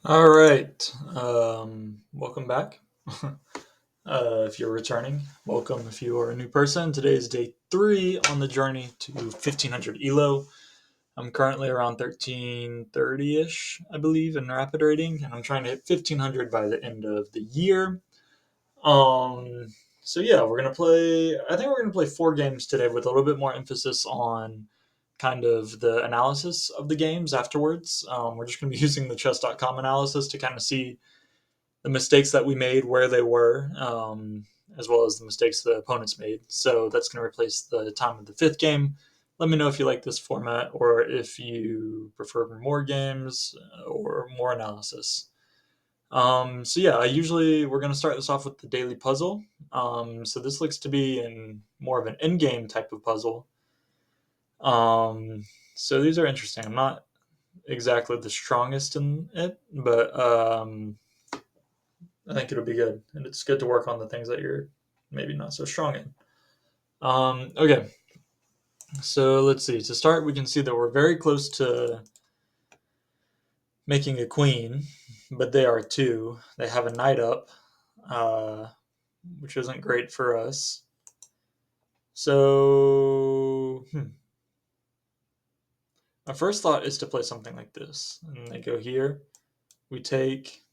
All right. Welcome back. If you're returning, welcome if you are a new person. Today is day 3 on the journey to 1500 Elo. I'm currently around 1330 ish, I believe, in rapid rating, and I'm trying to hit 1500 by the end of the year. Um, so yeah, we're gonna play. I think we're gonna play 4 games today with a little bit more emphasis on kind of the analysis of the games afterwards. We're just gonna be using the chess.com analysis to kind of see the mistakes that we made, where they were, as well as the mistakes the opponents made. So that's going to replace the time of the 5th game. Let me know if you like this format or if you prefer more games or more analysis. So yeah, we're going to start this off with the daily puzzle. So this looks to be in more of an in-game type of puzzle. So these are interesting. I'm not exactly the strongest in it, but I think it'll be good, and it's good to work on the things that you're maybe not so strong in. Okay, so let's see. To start, we can see that we're very close to making a queen, but they are two. They have a knight up, uh, which isn't great for us. So, my first thought is to play something like this. And they go here. We take.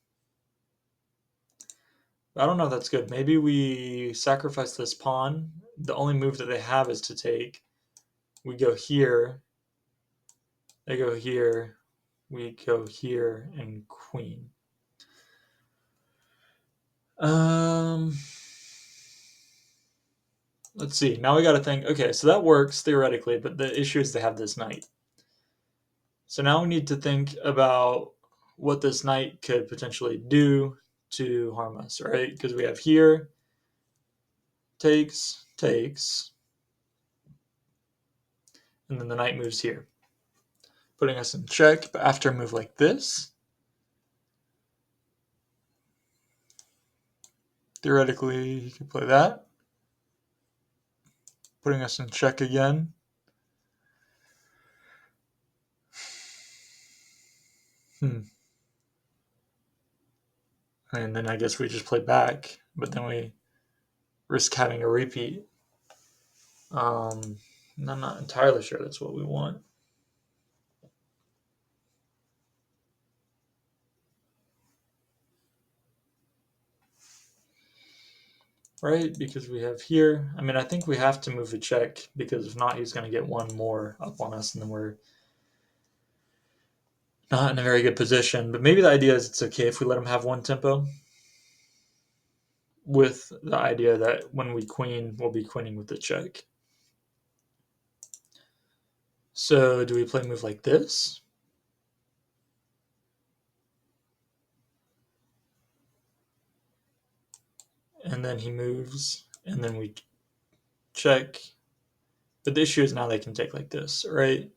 I don't know if that's good. Maybe we sacrifice this pawn. The only move that they have is to take. We go here. They go here. We go here and queen. Um, let's see. Now we got to think. Okay, so that works theoretically, but the issue is they have this knight. So now we need to think about what this knight could potentially do to harm us, right? Because we have here takes, takes, and then the knight moves here, putting us in check. But after a move like this, theoretically, he could play that, putting us in check again. And then I guess we just play back, but then we risk having a repeat. And I'm not entirely sure that's what we want. Right, because we have here. I mean, I think we have to move a check because if not, he's going to get one more up on us, and then we're not in a very good position. But maybe the idea is it's okay if we let him have one tempo, with the idea that when we queen, we'll be queening with the check. So do we play a move like this? And then he moves, and then we check. But the issue is now they can take like this, right?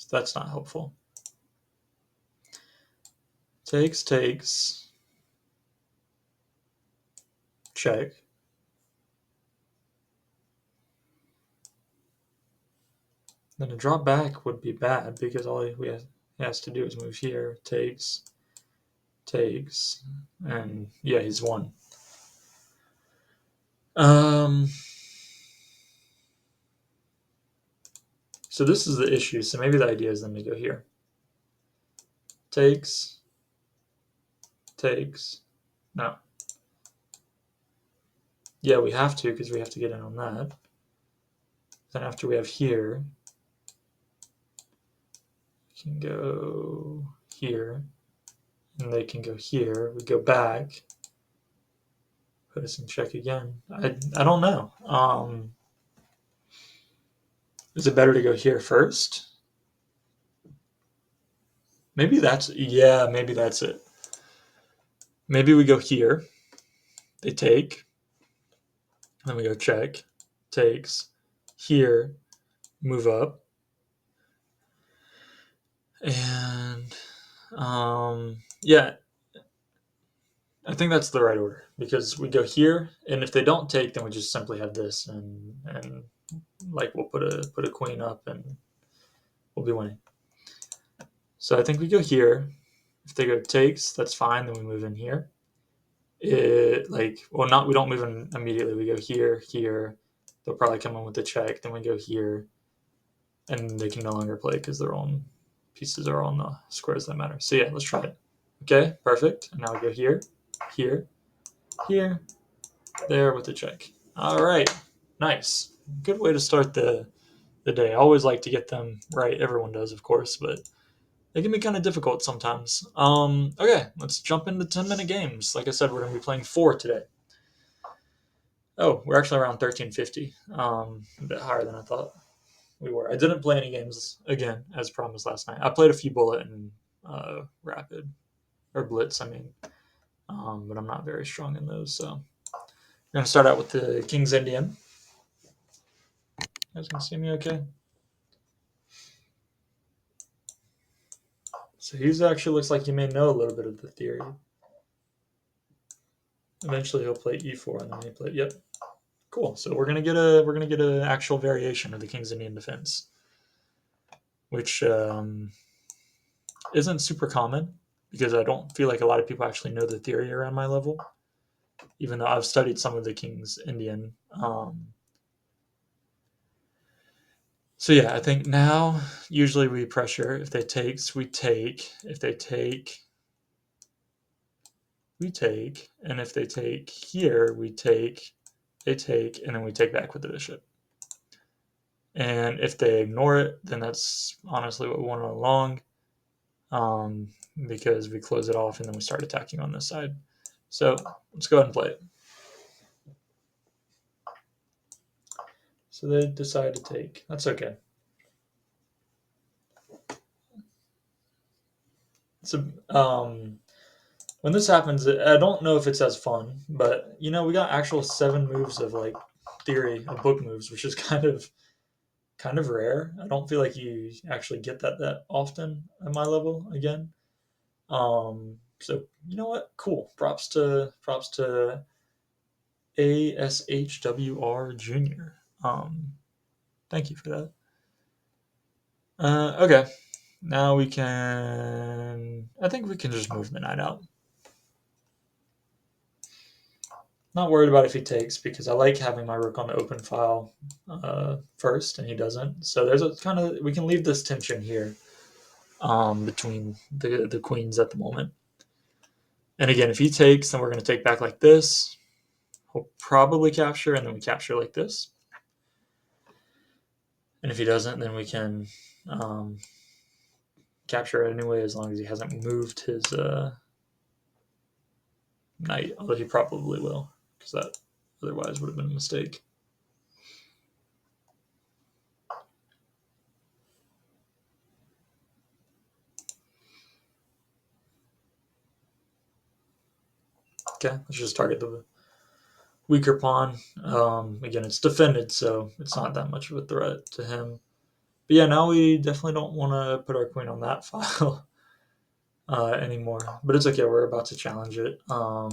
So that's not helpful. Takes, takes, check. Then a drop back would be bad because all he has to do is move here, takes, takes, and yeah, he's won. So this is the issue. So maybe the idea is then to go here. Takes, takes, no. Yeah, we have to because we have to get in on that. Then after we have here, we can go here, and they can go here. We go back, put us in check again. I don't know. Is it better to go here first? Maybe that's it. Maybe we go here. They take. Then we go check. Takes. Here. Move up. And yeah, I think that's the right order because we go here, and if they don't take, then we just simply have this, and like we'll put a queen up, and we'll be winning. So I think we go here. If they go takes, that's fine. Then we move in here. We don't move in immediately. We go here, here. They'll probably come in with the check. Then we go here, and they can no longer play because their own pieces are on the squares that matter. So yeah, let's try it. Okay, perfect. And now we go here, here, here, there with the check. All right, nice. Good way to start the day. I always like to get them right. Everyone does, of course, but they can be kind of difficult sometimes. Okay, let's jump into 10-minute games. Like I said, we're going to be playing 4 today. Oh, we're actually around 1350. A bit higher than I thought we were. I didn't play any games again, as promised last night. I played a few bullet and rapid, or blitz, I mean. But I'm not very strong in those, so. We're going to start out with the King's Indian. You guys can see me okay? So he's actually looks like he may know a little bit of the theory. Eventually he'll play e4 and then he play. Yep, cool. So we're gonna get an actual variation of the King's Indian defense, which isn't super common because I don't feel like a lot of people actually know the theory around my level, even though I've studied some of the King's Indian. So yeah, I think now usually we pressure. If they takes, we take. If they take, we take. And if they take here, we take, they take, and then we take back with the bishop. And if they ignore it, then that's honestly what we want all along, because we close it off and then we start attacking on this side. So let's go ahead and play it. So they decide to take. That's okay. So when this happens, I don't know if it's as fun, but we got actual 7 moves of like theory of book moves, which is kind of rare. I don't feel like you actually get that often at my level again. So you know what? Cool. Props to ASHWR Junior. Thank you for that. Okay. Now we can. I think we can just move the knight out. Not worried about if he takes because I like having my rook on the open file first, and he doesn't. So there's a kind of we can leave this tension here between the queens at the moment. And again, if he takes, then we're going to take back like this. We'll probably capture, and then we capture like this. And if he doesn't, then we can capture it anyway, as long as he hasn't moved his knight, although he probably will, because that otherwise would have been a mistake. Okay, let's just target the weaker pawn. Again, it's defended, so it's not that much of a threat to him. But yeah, now we definitely don't want to put our queen on that file anymore. But it's okay, we're about to challenge it. I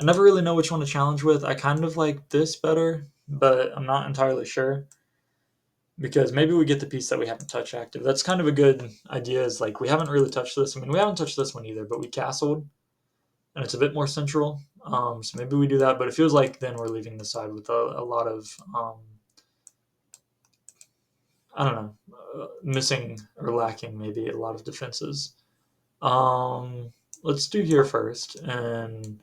never really know which one to challenge with. I kind of like this better, but I'm not entirely sure. Because maybe we get the piece that we haven't touched active. That's kind of a good idea, is like we haven't really touched this. I mean, we haven't touched this one either, but we castled, and it's a bit more central. So maybe we do that, but it feels like then we're leaving the side with a lot of, I don't know, missing or lacking maybe a lot of defenses. Let's do here first, and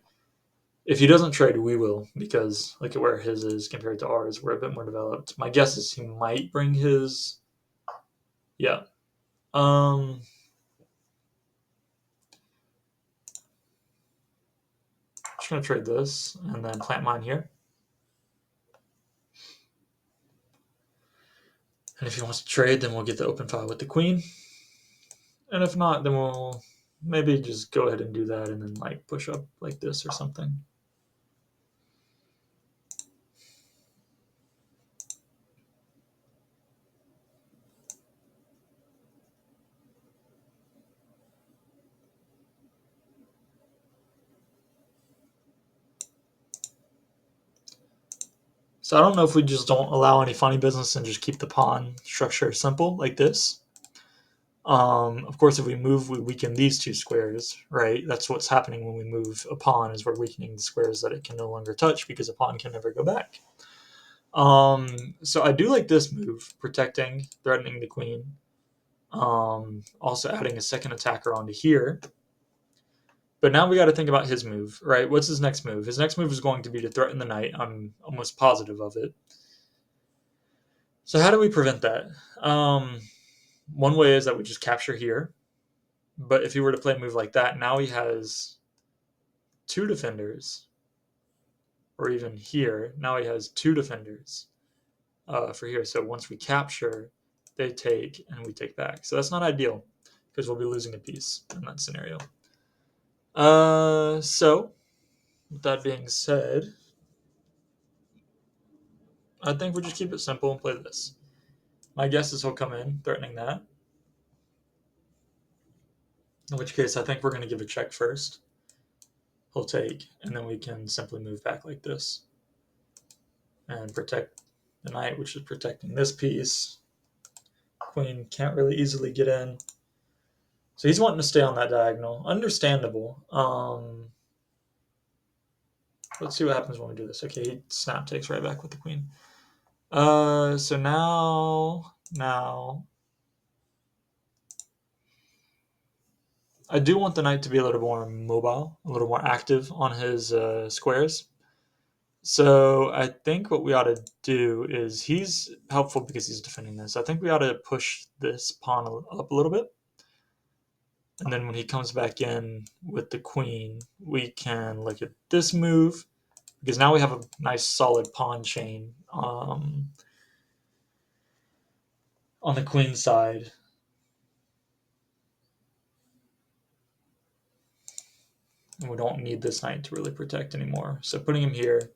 if he doesn't trade, we will, because look at where his is compared to ours. We're a bit more developed. My guess is he might bring his, yeah. Just gonna trade this and then plant mine here. And if he wants to trade, then we'll get the open file with the queen. And if not, then we'll maybe just go ahead and do that and then like push up like this or something. So I don't know if we just don't allow any funny business and just keep the pawn structure simple like this. Of course, if we move, we weaken these two squares, right? That's what's happening when we move a pawn, is we're weakening the squares that it can no longer touch because a pawn can never go back. So I do like this move, protecting, threatening the queen. Also adding a second attacker onto here. But now we got to think about his move, right? What's his next move? His next move is going to be to threaten the knight. I'm almost positive of it. So how do we prevent that? One way is that we just capture here. But if he were to play a move like that, now he has two defenders, or even here, now he has two defenders for here. So once we capture, they take and we take back. So that's not ideal because we'll be losing a piece in that scenario. So with that being said, I think we just keep it simple and play this. My guess is he'll come in threatening that. In which case, I think we're going to give a check first. He'll take, and then we can simply move back like this and protect the knight, which is protecting this piece. Queen can't really easily get in. So he's wanting to stay on that diagonal. Understandable. Let's see what happens when we do this. Okay, he snap takes right back with the queen. So now I do want the knight to be a little more mobile, a little more active on his squares. So I think what we ought to do is, he's helpful because he's defending this. I think we ought to push this pawn up a little bit. And then when he comes back in with the queen, we can look at this move, because now we have a nice solid pawn chain on the queen side. And we don't need this knight to really protect anymore. So putting him here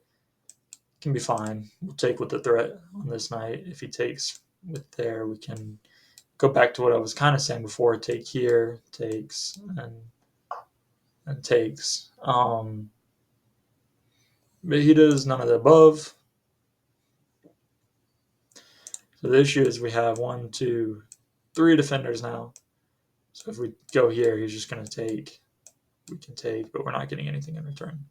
can be fine. We'll take with the threat on this knight. If he takes with there, we can go back to what I was kind of saying before. Take here, takes, and takes. But he does none of the above. So the issue is we have 1, 2, 3 defenders now. So if we go here, he's just going to take. We can take, but we're not getting anything in return.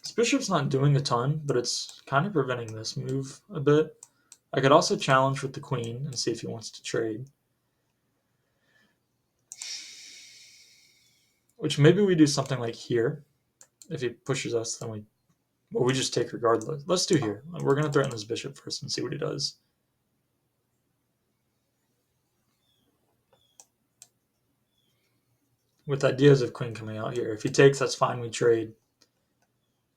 This bishop's not doing a ton, but it's kind of preventing this move a bit. I could also challenge with the queen and see if he wants to trade. Which maybe we do something like here. If he pushes us, then we just take regardless. Let's do here. We're going to threaten this bishop first and see what he does. With ideas of queen coming out here. If he takes, that's fine, we trade.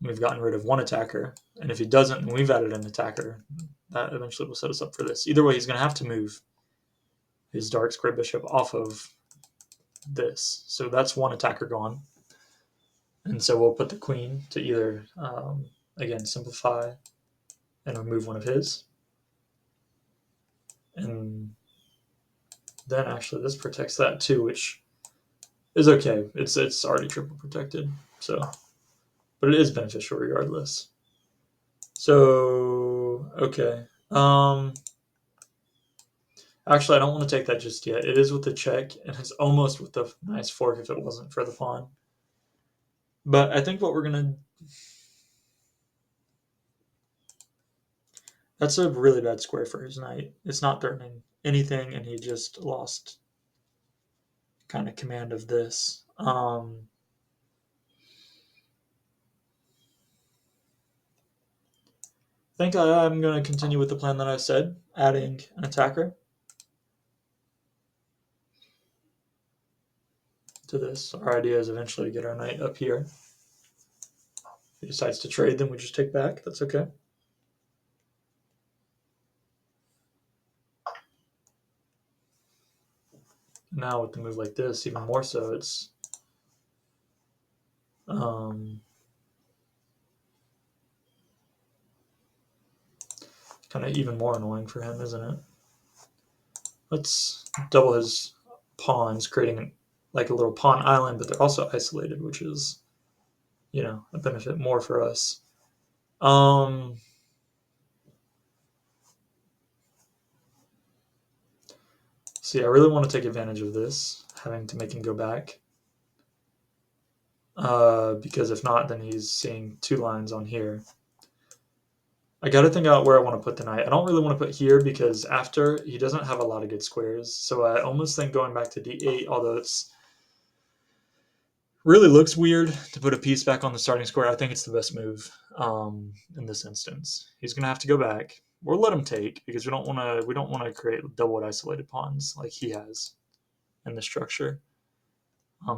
We've gotten rid of one attacker. And if he doesn't, and we've added an attacker, that eventually will set us up for this. Either way, he's going to have to move his dark square bishop off of this. So that's one attacker gone. And so we'll put the queen to either, again, simplify and remove one of his. And then actually this protects that too, which is okay. It's already triple protected, so, but it is beneficial regardless. So okay. Actually, I don't want to take that just yet. It is with the check, and it's almost with the nice fork if it wasn't for the pawn. But I think what we're gonna. That's a really bad square for his knight. It's not threatening anything, and he just lost kind of command of this. I think I'm going to continue with the plan that I said, adding an attacker to this. Our idea is eventually to get our knight up here. If he decides to trade, then we just take back. That's okay. Now with the move like this, even more so, it's kind of even more annoying for him, isn't it? Let's double his pawns, creating like a little pawn island, but they're also isolated, which is, a benefit more for us. Um, See, I really want to take advantage of this, having to make him go back. Because if not, then he's seeing 2 lines on here. I got to think out where I want to put the knight. I don't really want to put here because after he doesn't have a lot of good squares. So I almost think going back to d8, although it's really looks weird to put a piece back on the starting square. I think it's the best move in this instance. He's gonna have to go back or let him take because we don't want to create double isolated pawns like he has in the structure.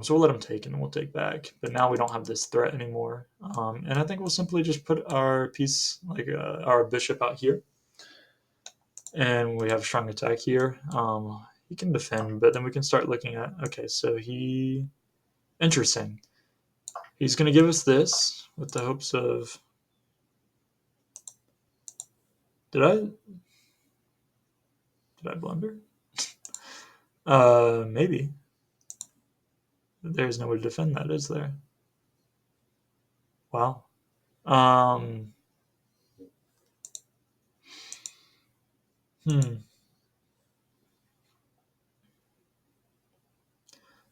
So we'll let him take and then we'll take back. But now we don't have this threat anymore. And I think we'll simply just put our piece, like our bishop out here. And we have a strong attack here. He can defend, but then we can start looking at, okay, so interesting. He's going to give us this with the hopes of, did I blunder? Maybe. There's no way to defend that, is there? Wow. Hmm.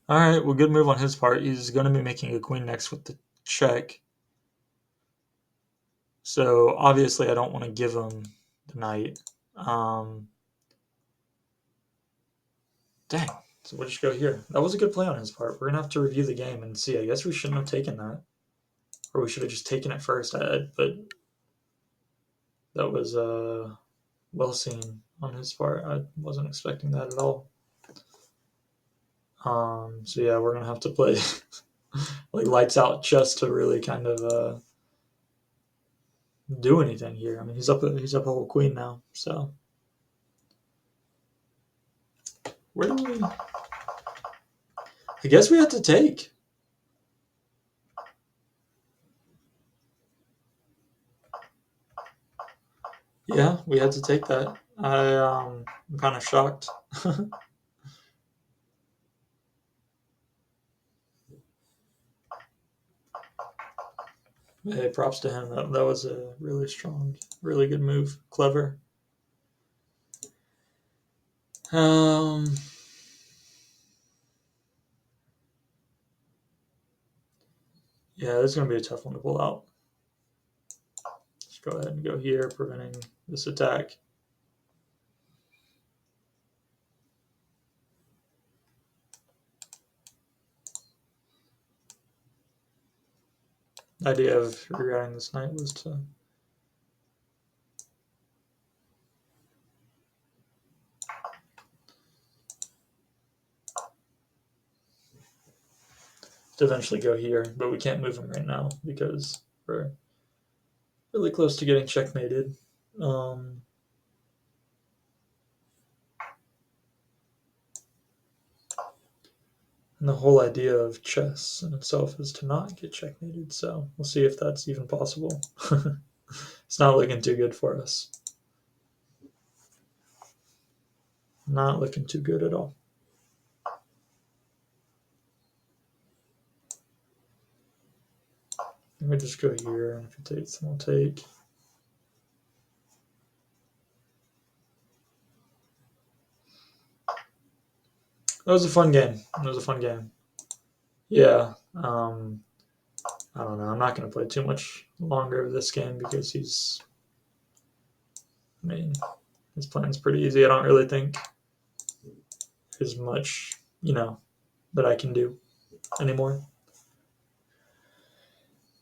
All right. Well, good move on his part. He's going to be making a queen next with the check. So obviously, I don't want to give him the knight. Dang. So we'll just go here. That was a good play on his part. We're going to have to review the game and see. I guess we shouldn't have taken that. Or we should have just taken it first. But that was well seen on his part. I wasn't expecting that at all. So yeah, we're gonna have to play like lights out just to really kind of do anything here. I mean, he's up a whole queen now. So where do we? I guess we have to take. Yeah, we had to take that. I'm kind of shocked. Hey, props to him. That was a really strong, really good move. Clever. Um, yeah, this is gonna be a tough one to pull out. Let's go ahead and go here, preventing this attack. The idea of rerouting this knight was to eventually go here, but we can't move him right now because we're really close to getting checkmated. Um, and the whole idea of chess in itself is to not get checkmated, so we'll see if that's even possible. It's not looking too good for us. Not looking too good at all. Let me just go here, and if it takes, then we'll take. That was a fun game. It was a fun game. Yeah. I don't know. I'm not going to play too much longer of this game because I mean, his plan's pretty easy. I don't really think there's much, that I can do anymore.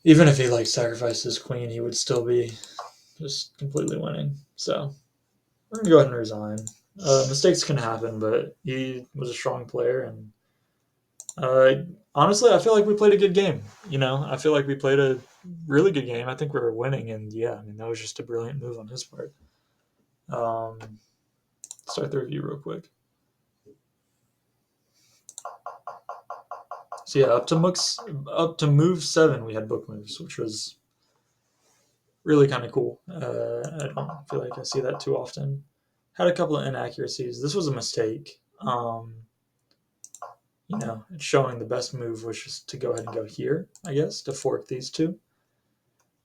Even if he like sacrificed his queen, he would still be just completely winning. So we're gonna go ahead and resign. Mistakes can happen, but he was a strong player, and honestly, I feel like we played a good game. I feel like we played a really good game. I think we were winning, and yeah, I mean that was just a brilliant move on his part. Um, Start the review real quick. So yeah, up to move 7, we had book moves, which was really kind of cool. I don't feel like I see that too often. had a couple of inaccuracies. This was a mistake. It's showing the best move was just to go ahead and go here, I guess, to fork these two.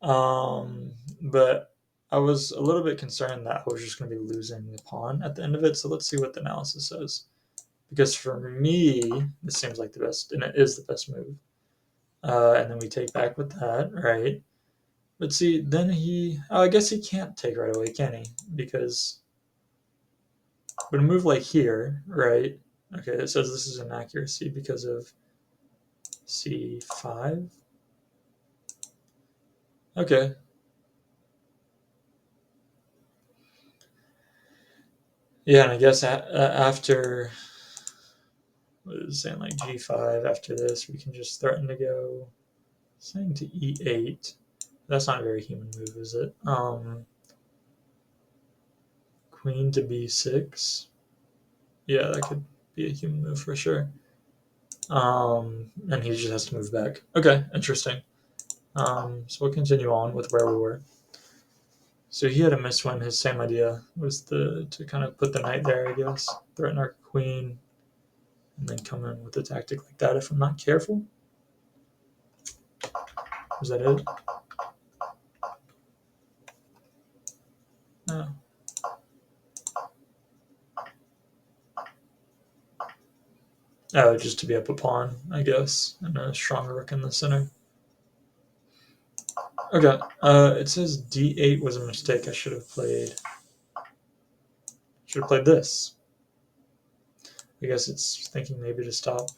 But I was a little bit concerned that I was just going to be losing the pawn at the end of it. So let's see what the analysis says. Because for me, this seems like the best, and it is the best move. And then we take back with that, right? But see, then I guess he can't take right away, can he? Because but a move like here, right? Okay, it says this is an accuracy because of c5. Okay. Yeah, and I guess after, what is it saying, like g5, after this, we can just threaten to go, saying to e8. That's not a very human move, is it? Queen to b6. Yeah, that could be a human move for sure. And he just has to move back. Okay, interesting. So we'll continue on with where we were. So he had a miss one. His same idea was to kind of put the knight there, I guess, threaten our queen, and then come in with a tactic like that if I'm not careful. Was that it? No. Oh, just to be up a pawn, I guess, and a stronger rook in the center. Okay. It says d8 was a mistake. I should have played this. I guess it's thinking maybe to stop.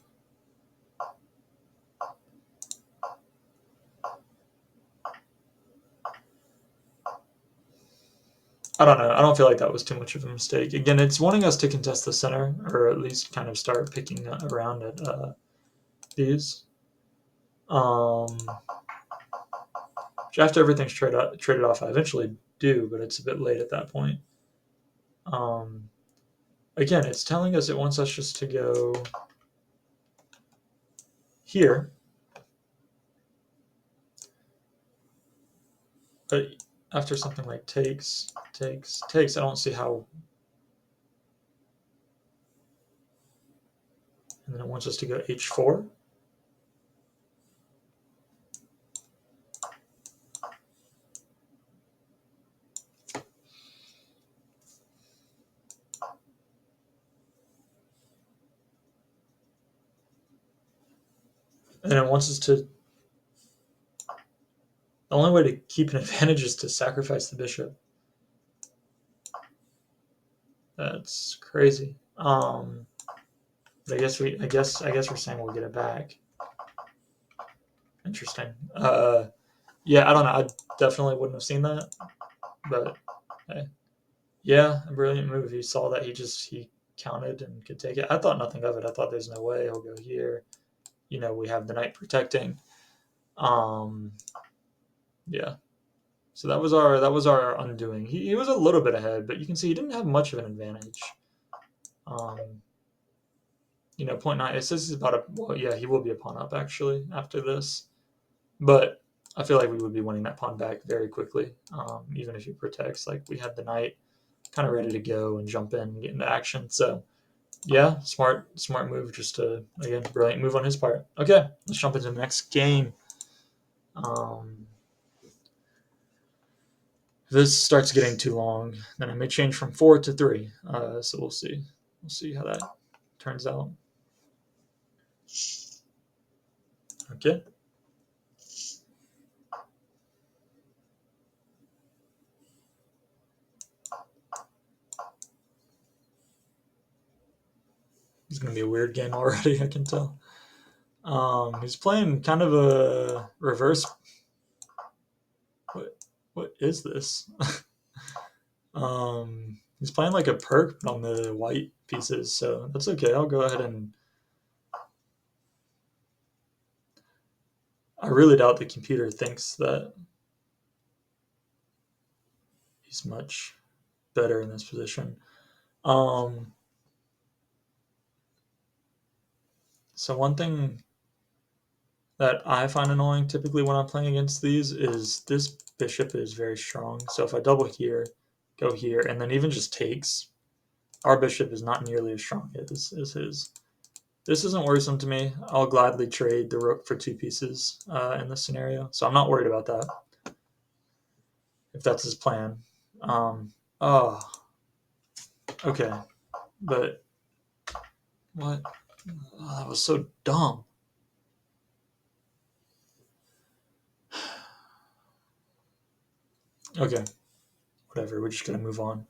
I don't know. I don't feel like that was too much of a mistake. Again, it's wanting us to contest the center, or at least kind of start picking around at these. Which after everything's traded off, I eventually do, but it's a bit late at that point. Again, it's telling us it wants us just to go here. But after something like takes, I don't see how. And then it wants us to go h4. And it wants us to. The only way to keep an advantage is to sacrifice the bishop. That's crazy. But I guess we're saying we'll get it back. Interesting. Yeah, I don't know. I definitely wouldn't have seen that, but hey. Yeah, a brilliant move. He saw that he counted and could take it. I thought nothing of it. I thought there's no way he'll go here. We have the knight protecting. Yeah. So that was our undoing. He was a little bit ahead, but you can see he didn't have much of an advantage. Point nine. It says he's he will be a pawn up actually after this, but I feel like we would be winning that pawn back very quickly, even if he protects. Like we had the knight kind of ready to go and jump in and get into action. So yeah, smart move. Just again, brilliant move on his part. Okay, let's jump into the next game. If this starts getting too long, then I may change from 4 to 3. So we'll see. We'll see how that turns out. Okay. It's going to be a weird game already, I can tell. He's playing kind of a reverse. What is this? He's playing like a perk on the white pieces, so that's okay. I'll go ahead and. I really doubt the computer thinks that he's much better in this position. So one thing that I find annoying typically when I'm playing against these is this bishop is very strong. So if I double here, go here, and then even just takes, our bishop is not nearly as strong as his. This isn't worrisome to me. I'll gladly trade the rook for 2 pieces in this scenario, so I'm not worried about that, if that's his plan. Oh, okay. But what? Oh, that was so dumb. Okay, whatever. We're just gonna move on.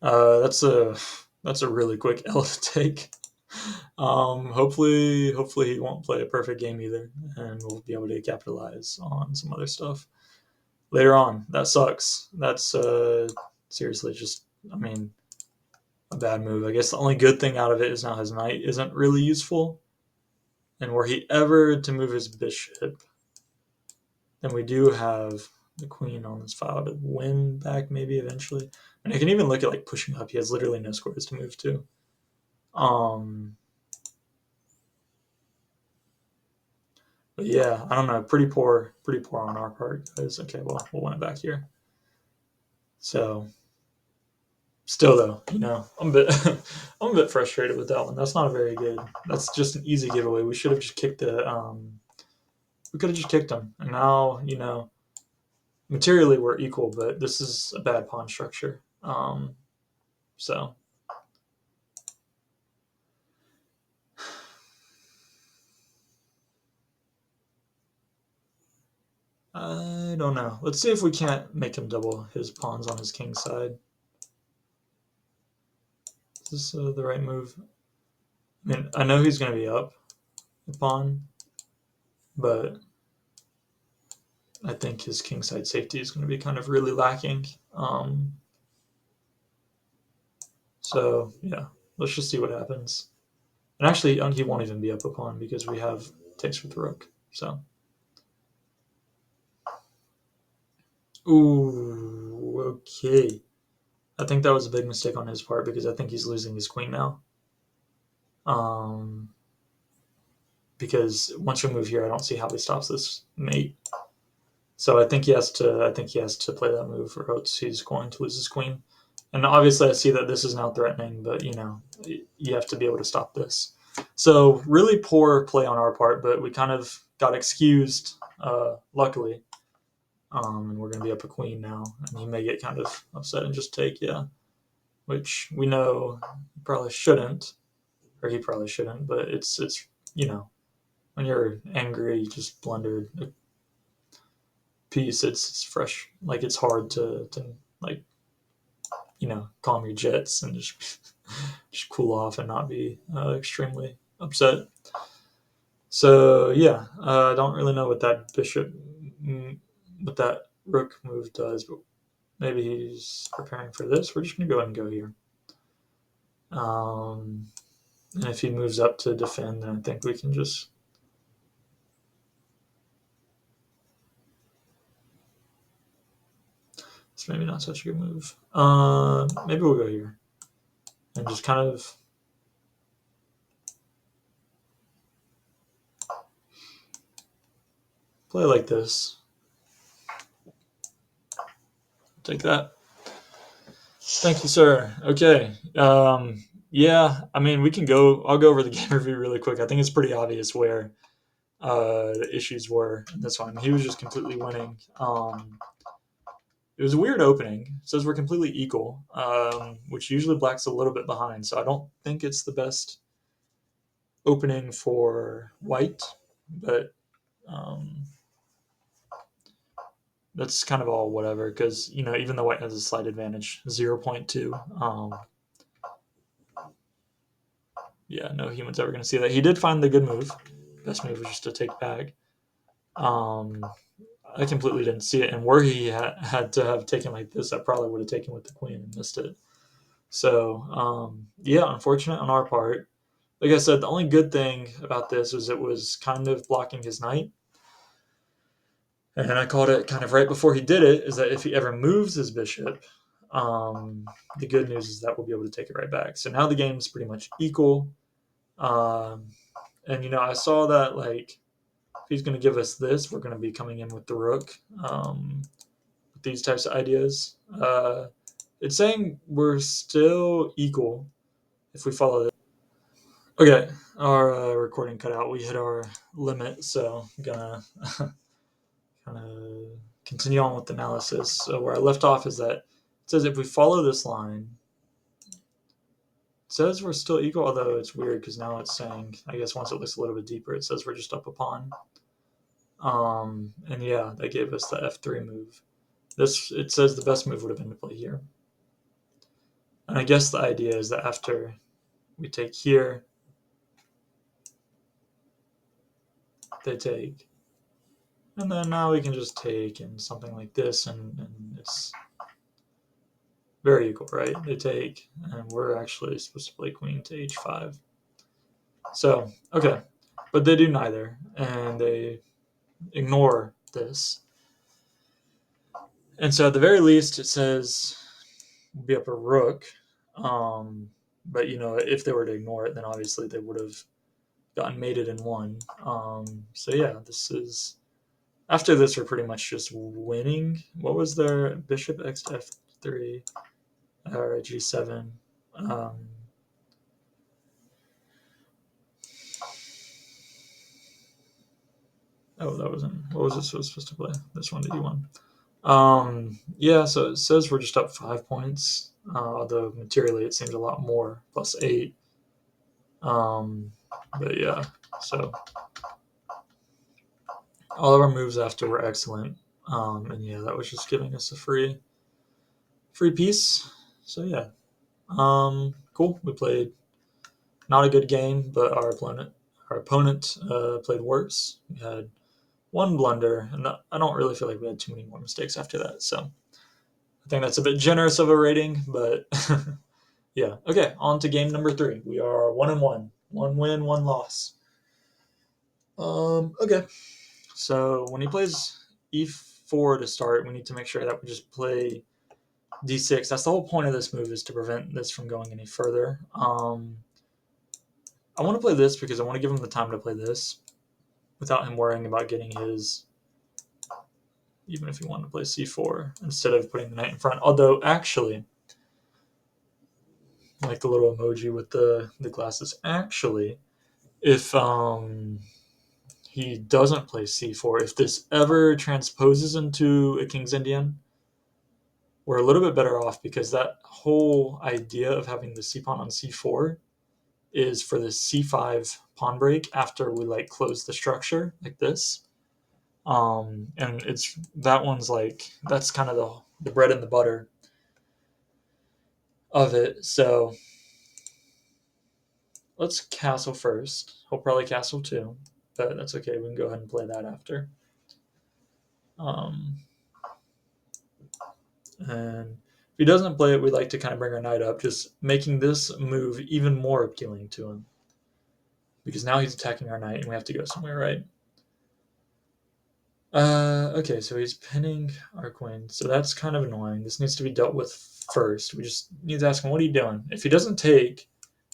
That's a really quick L to take. Hopefully he won't play a perfect game either, and we'll be able to capitalize on some other stuff later on. That sucks. That's seriously just, I mean, a bad move. I guess the only good thing out of it is now his knight isn't really useful, and were he ever to move his bishop, then we do have the queen on this file to win back maybe eventually. And I can even look at like pushing up. He has literally no squares to move to. But yeah, I don't know. Pretty poor on our part, guys. Okay, well, we'll win it back here. So, still though, I'm a bit, I'm a bit frustrated with that one. That's not a very good. That's just an easy giveaway. We should have just kicked the. We could have just kicked him, and now materially we're equal, but this is a bad pawn structure. So. I don't know. Let's see if we can't make him double his pawns on his king side. Is this the right move? I mean, I know he's going to be up a pawn, but I think his king side safety is going to be kind of really lacking. So, yeah, let's just see what happens. And actually, he won't even be up a pawn because we have takes with the rook. So, ooh, okay. I think that was a big mistake on his part because I think he's losing his queen now. Because once we move here, I don't see how he stops this mate. So I think he has to. I think he has to play that move, or else he's going to lose his queen. And obviously, I see that this is now threatening, but you have to be able to stop this. So really poor play on our part, but we kind of got excused, luckily. And we're going to be up a queen now, and he may get kind of upset and just take, yeah, which we know he probably shouldn't, or he probably shouldn't. But it's when you're angry, you just blundered a piece. It's fresh, like it's hard to like calm your jets and just cool off and not be extremely upset. So yeah, I don't really know what that bishop, what that rook move does, but maybe he's preparing for this. We're just gonna go ahead and go here. And if he moves up to defend, then I think we can just. It's maybe not such a good move. Maybe we'll go here and just kind of. Play like this. Take that. Thank you, sir. Okay. Yeah, I mean, we can go. I'll go over the game review really quick. I think it's pretty obvious where the issues were in this one. He was just completely winning. It was a weird opening. It says we're completely equal, which usually black's a little bit behind. So I don't think it's the best opening for white, but that's kind of all whatever because even though white has a slight advantage, 0.2. Yeah, no human's ever going to see that. He did find the good move. Best move was just to take back. I completely didn't see it, and were he had to have taken like this, I probably would have taken with the queen and missed it. So yeah, unfortunate on our part. Like I said, the only good thing about this was it was kind of blocking his knight. And I called it kind of right before he did it, is that if he ever moves his bishop, the good news is that we'll be able to take it right back. So now the game's pretty much equal. And I saw that like if he's going to give us this, we're going to be coming in with the rook. With these types of ideas, it's saying we're still equal, if we follow this. Okay, our recording cut out. We hit our limit, so I'm gonna kind of continue on with the analysis. So where I left off is that it says if we follow this line, it says we're still equal, although it's weird because now it's saying, I guess once it looks a little bit deeper, it says we're just up a pawn. And yeah, that gave us the f3 move. It says the best move would have been to play here. And I guess the idea is that after we take here, they take. And then now we can just take and something like this, and it's very equal, right? They take, and we're actually supposed to play queen to h5. So, okay. But they do neither, and they ignore this. And so at the very least, it says we'll be up a rook. But, if they were to ignore it, then obviously they would have gotten mated and won. So yeah, this is... After this, we're pretty much just winning. What was their bishop x to f3 or g7? That wasn't... What was it supposed to play? This one to e1. Yeah, so it says we're just up 5 points, although materially it seems a lot more, plus 8. But yeah, so all of our moves after were excellent. And yeah, that was just giving us a free piece. So yeah, cool. We played not a good game, but our opponent played worse. We had one blunder, and I don't really feel like we had too many more mistakes after that. So I think that's a bit generous of a rating, but yeah. Okay, on to game number 3. We are 1-1, 1 win, 1 loss. Okay. So when he plays e4 to start, we need to make sure that we just play d6. That's the whole point of this move, is to prevent this from going any further. I want to play this because I want to give him the time to play this without him worrying about getting his, even if he wanted to play c4 instead of putting the knight in front. Although, actually, like the little emoji with the glasses, actually, if he doesn't play c4, if this ever transposes into a King's Indian, we're a little bit better off, because that whole idea of having the c pawn on c4 is for the c5 pawn break after we close the structure like this. And that's kind of the bread and the butter of it. So let's castle first. He'll probably castle too, but that's okay. We can go ahead and play that after. And if he doesn't play it, we'd like to kind of bring our knight up, just making this move even more appealing to him, because now he's attacking our knight and we have to go somewhere, right? Okay, so he's pinning our queen, so that's kind of annoying. This needs to be dealt with first. We just need to ask him, what are you doing? If he doesn't take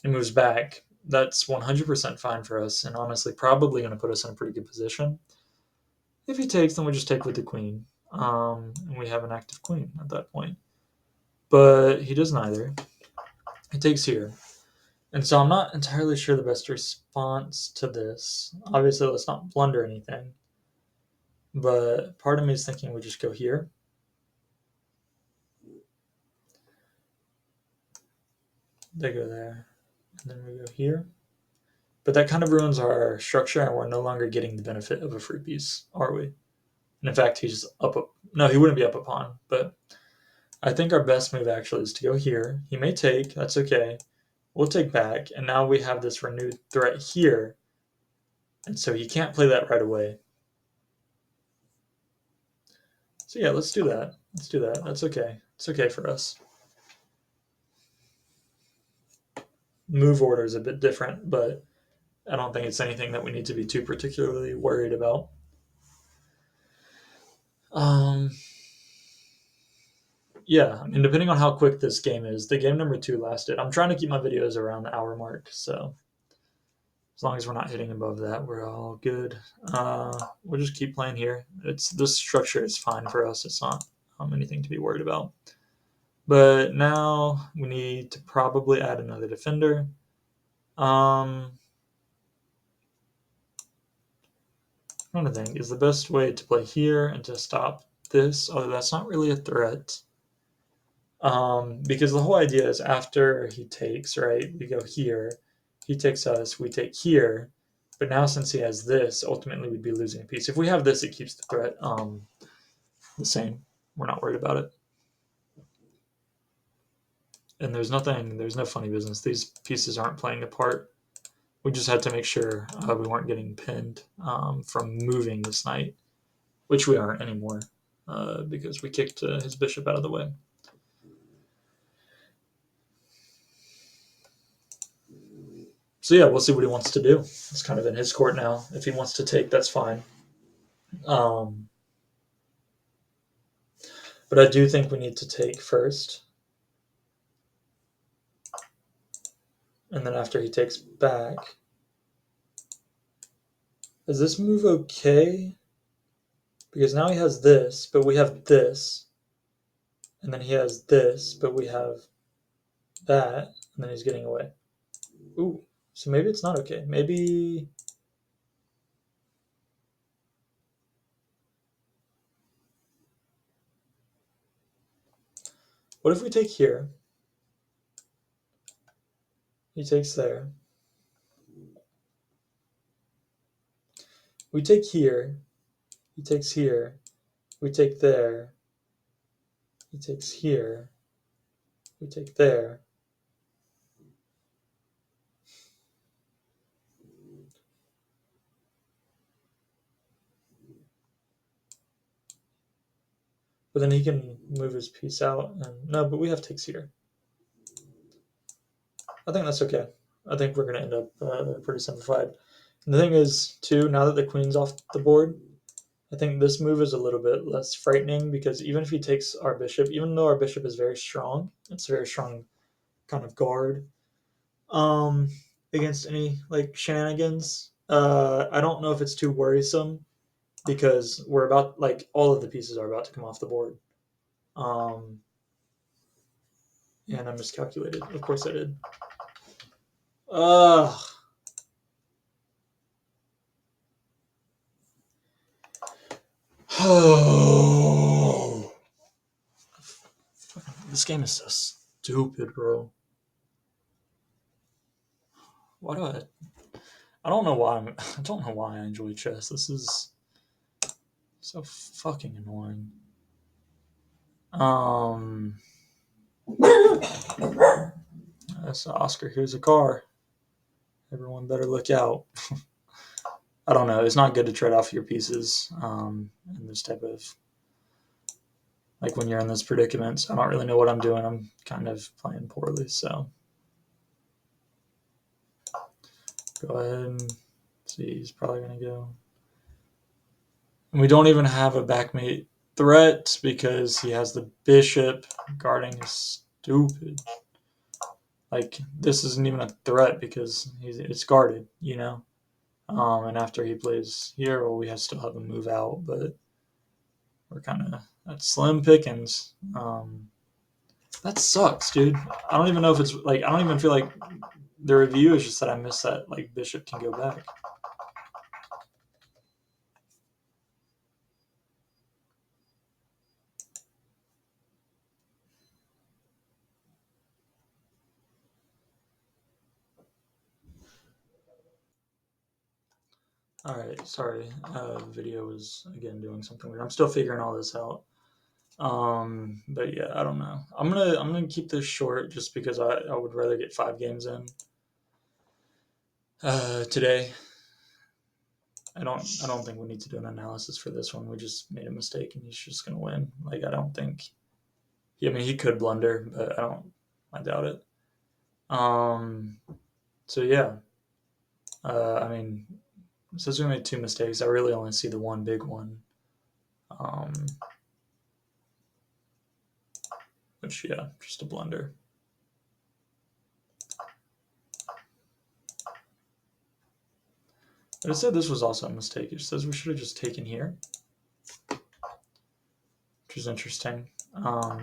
and moves back, that's 100% fine for us, and honestly probably going to put us in a pretty good position. If he takes, then we just take with the queen, and we have an active queen at that point. But he does neither. He takes here. And so I'm not entirely sure the best response to this. Obviously, let's not blunder anything. But part of me is thinking we just go here. They go there. And then we go here. But that kind of ruins our structure, and we're no longer getting the benefit of a free piece, are we? And in fact, he's up a... No, he wouldn't be up a pawn. But I think our best move actually is to go here. He may take. That's okay. We'll take back. And now we have this renewed threat here. And so he can't play that right away. So yeah, let's do that. Let's do that. That's okay. It's okay for us. Move order is a bit different, but I don't think it's anything that we need to be too particularly worried about. Yeah, I mean, depending on how quick this game is, the game number 2 lasted. I'm trying to keep my videos around the hour mark, so as long as we're not hitting above that, we're all good. We'll just keep playing here. This structure is fine for us. It's not anything to be worried about. But now we need to probably add another defender. I'm trying to think, is the best way to play here and to stop this? Although that's not really a threat. Because the whole idea is after he takes, right, we go here, he takes us, we take here, but now since he has this, ultimately we'd be losing a piece. If we have this, it keeps the threat the same. We're not worried about it. And there's no funny business. These pieces aren't playing a part. We just had to make sure we weren't getting pinned from moving this knight, which we aren't anymore because we kicked his bishop out of the way. So yeah, we'll see what he wants to do. It's kind of in his court now. If he wants to take, that's fine. Um, but I do think we need to take first. And then after he takes back. Is this move okay? Because now he has this, but we have this. And then he has this, but we have that. And then he's getting away. Ooh, so maybe it's not okay. Maybe. What if we take here? He takes there. We take here. He takes here. We take there. He takes here. We take there. But then he can move his piece out. And no, but we have takes here. I think that's okay. I think we're going to end up pretty simplified. And the thing is, too, now that the queen's off the board, I think this move is a little bit less frightening because even if he takes our bishop, even though our bishop is very strong, it's a very strong kind of guard um, against any like shenanigans. I don't know if it's too worrisome because we're about like all of the pieces are about to come off the board. Um, and I miscalculated. Of course I did. Ugh. Oh. This game is so stupid, bro. Why do I don't know why I don't know why I enjoy chess. This is so fucking annoying. That's Oscar. Here's a car. Everyone better look out. I don't know. It's not good to trade off your pieces in this type of like when you're in this predicament. I don't really know what I'm doing. I'm kind of playing poorly. So go ahead and see. He's probably gonna go. And we don't even have a backmate threat because he has the bishop guarding his stupid. Like this isn't even a threat because it's guarded, you know. And after he plays here, well, we still have a move out, but we're kind of at slim pickings. That sucks, dude. I don't even know if it's like I don't even feel like the review is just that I missed that like bishop can go back. All right, sorry. Video was again doing something weird. I'm still figuring all this out. But yeah, I don't know. I'm gonna keep this short just because I would rather get 5 games in today. I don't think we need to do an analysis for this one. We just made a mistake and he's just gonna win. Like I don't think. I mean, he could blunder, but I doubt it. Um. So yeah. I mean, since we made 2 mistakes, I really only see the one big one. Um. Which yeah, just a blunder. But it said this was also a mistake. It says we should have just taken here, which is interesting.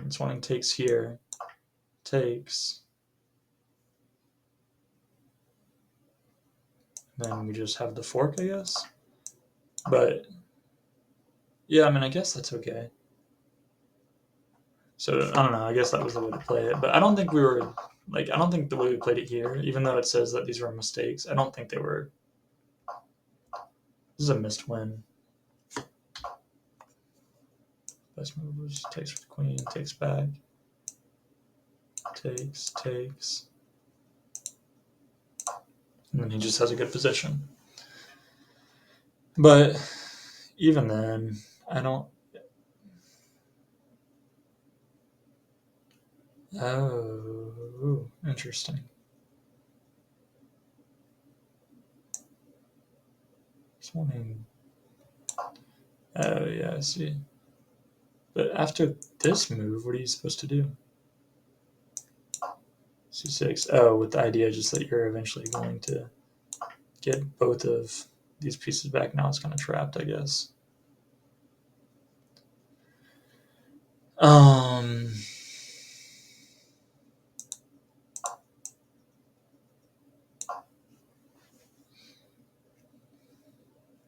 It's wanting takes here. takes. Then we just have the fork, I guess. But yeah, I mean, I guess that's okay. So I don't know. I guess that was the way to play it. But I don't think we were like I don't think the way we played it here, even though it says that these were mistakes, I don't think they were. This is a missed win. Best move was takes with queen, takes back, takes, and then he just has a good position. But even then, I don't. Oh, interesting. Just wanting. Oh yeah, I see. But after this move, what are you supposed to do? C6. Oh, with the idea just that you're eventually going to get both of these pieces back. Now it's kind of trapped, I guess. Um.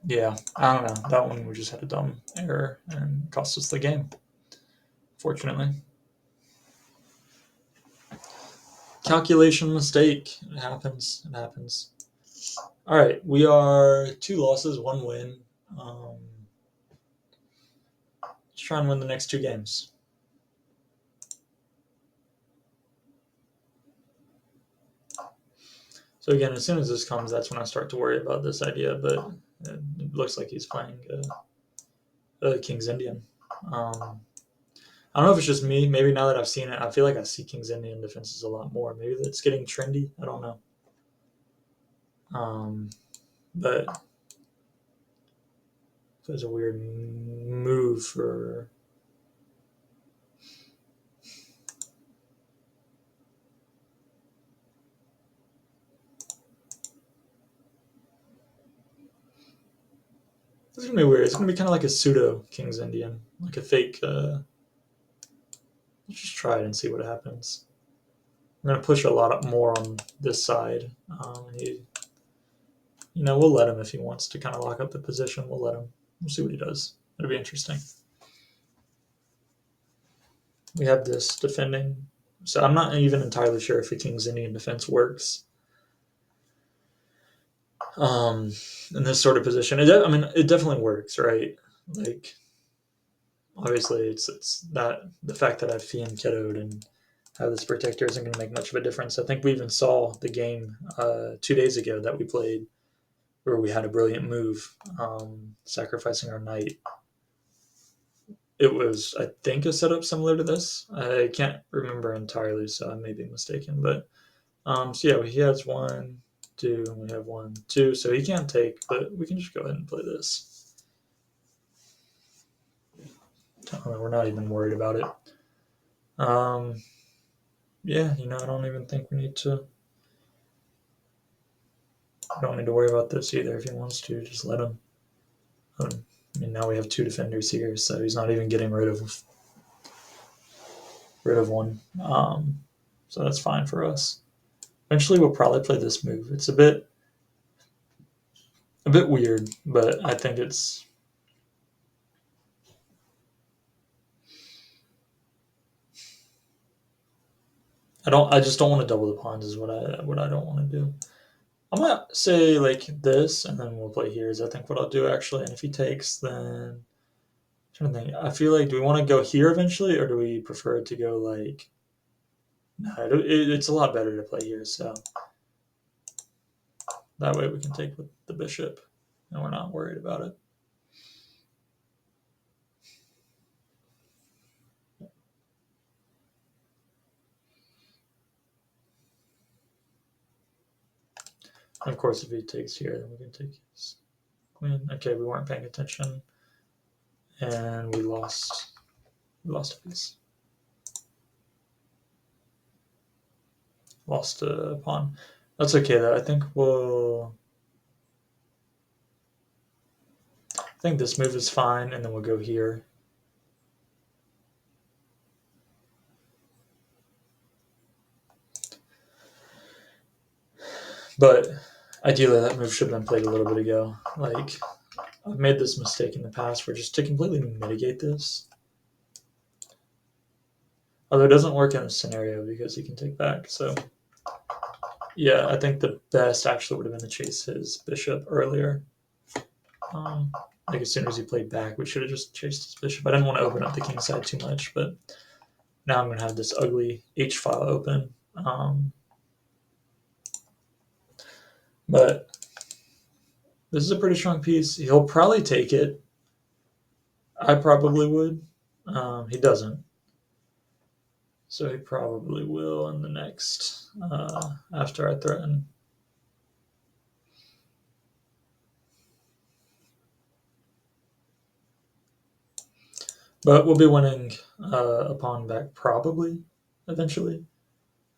Yeah, I don't know. That one we just had a dumb error and cost us the game. Fortunately, calculation mistake. It happens. It happens. All right, we are 2 losses, 1 win. Let's try and win the next 2 games. So again, as soon as this comes, that's when I start to worry about this idea. But it looks like he's playing King's Indian. I don't know if it's just me. Maybe now that I've seen it, I feel like I see King's Indian defenses a lot more. Maybe it's getting trendy. I don't know. But it's a weird move for. It's gonna be weird. It's gonna be kind of like a pseudo King's Indian, like a fake. Let's just try it and see what happens. I'm gonna push a lot more on this side. We'll let him if he wants to kind of lock up the position. We'll let him. We'll see what he does. It'll be interesting. We have this defending, so I'm not even entirely sure if a King's Indian defense works. In this sort of position, it definitely works, right? Like, obviously, it's that the fact that I've Fian kiddoed and have this protector isn't going to make much of a difference. I think we even saw the game 2 days ago that we played where we had a brilliant move, sacrificing our knight. It was, I think, a setup similar to this. I can't remember entirely, so I may be mistaken. But so yeah, he has 1, 2, and we have 1, 2. So he can't take, but we can just go ahead and play this. We're not even worried about it. Yeah, I don't even think we need to. I don't need to worry about this either. If he wants to, just let him. Now we have 2 defenders here, so he's not even getting rid of one. So that's fine for us. Eventually, we'll probably play this move. It's a bit weird, but I think it's. I just don't want to double the pawns. Is what I don't want to do. I'm gonna say like this, and then we'll play here. Is I think what I'll do actually. And if he takes, then I'm trying to think. I feel like, do we want to go here eventually, or do we prefer to go like? No, it's a lot better to play here. So that way we can take with the bishop, and we're not worried about it. And of course, if he takes here, then we can take his queen. Okay, we weren't paying attention, and we lost. We lost a piece. Lost a pawn. That's okay though. I think this move is fine, and then we'll go here. But ideally, that move should have been played a little bit ago. Like, I've made this mistake in the past where just to completely mitigate this, although it doesn't work in this scenario because he can take back. So, yeah, I think the best actually would have been to chase his bishop earlier. Um, like, as soon as he played back, we should have just chased his bishop. I didn't want to open up the king side too much, but now I'm going to have this ugly H file open. But this is a pretty strong piece. He'll probably take it. I probably would. He doesn't. So he probably will in the next, after I threaten. But we'll be winning a pawn back probably eventually.